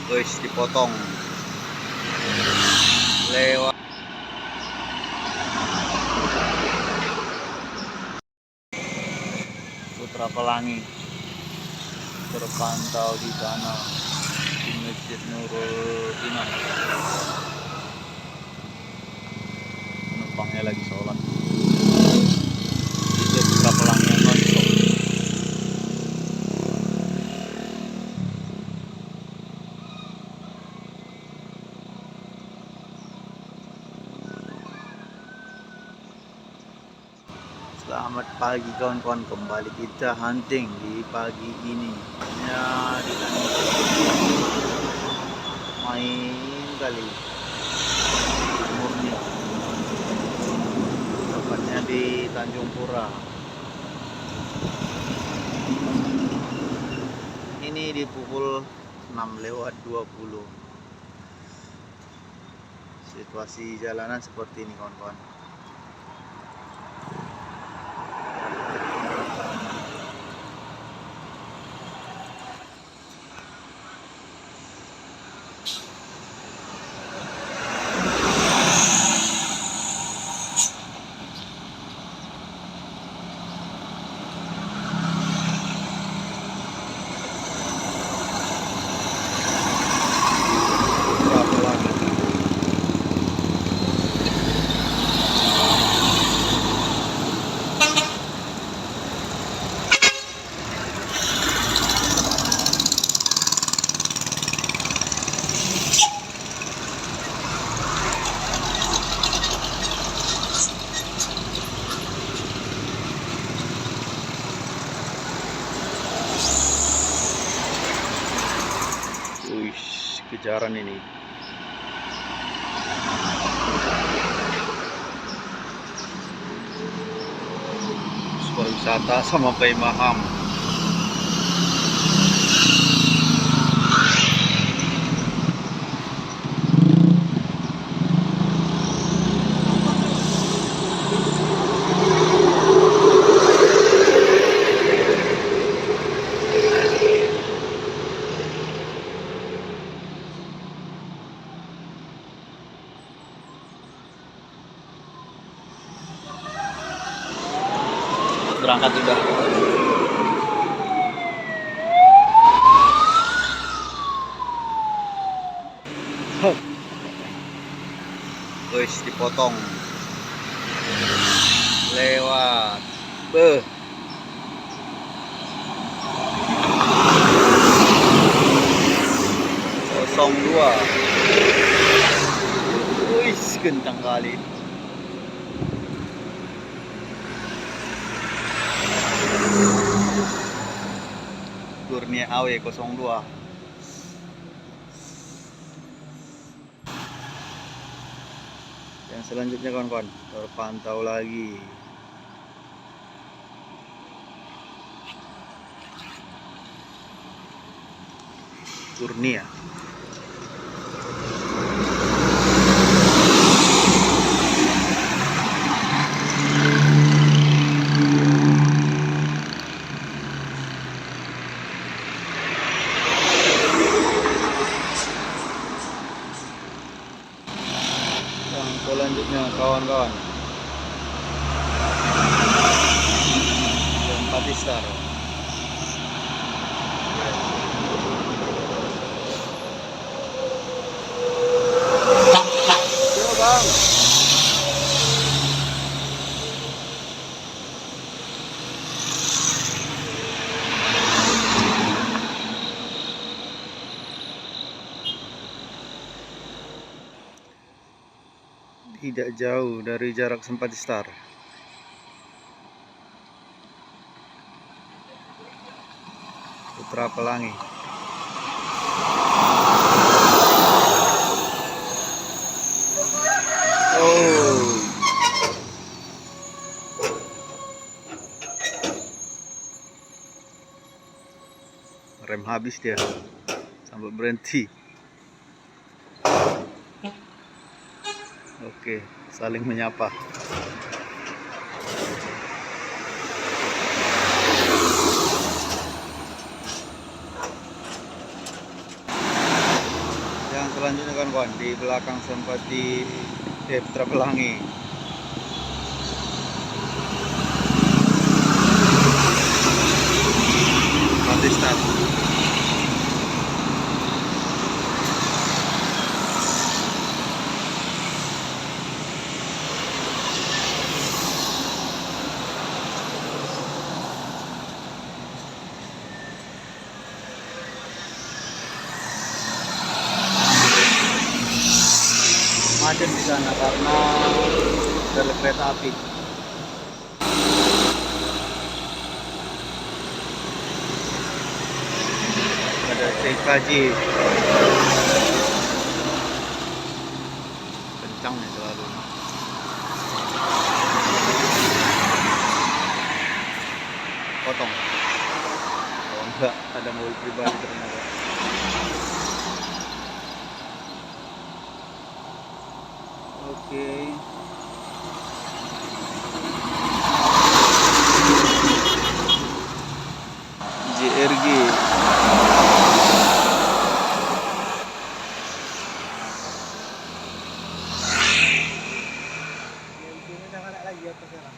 Guys, dipotong lewat Putra Pelangi, terpantau di sana di Masjid Nurul Iman. Penumpangnya lagi sholat. Itu Putra Pelangi yang nonstop. Selamat pagi kawan-kawan, kembali kita hunting di pagi ini. Ya, di main kali murni, tepatnya di Tanjung Pura. Ini di pukul 6:20. Situasi jalanan seperti ini kawan-kawan. Kejaran ini. Wisata sama Pai Maham. Berangkat sudah. Guys, dipotong lewat 02. Wih, gentang kali. Kurnia AW 02. Yang selanjutnya kawan-kawan, terpantau lagi. Kurnia. Yang selanjutnya kawan-kawan, Patistar. Bang. Tidak jauh dari jarak Sempatistar. Putra Pelangi. Oh. Rem habis dia. Sampai berhenti. Oke, saling menyapa. Yang selanjutnya kawan-kawan, di belakang sempat di terbelangi. Nanti start. Macet di sana karena rel kereta api. Ada CKJ. Kencangnya selalu. Potong. Kalau enggak ada mobil pribadi ternyata. Oke. JRG. Ini udah nggak lagi apa sekarang?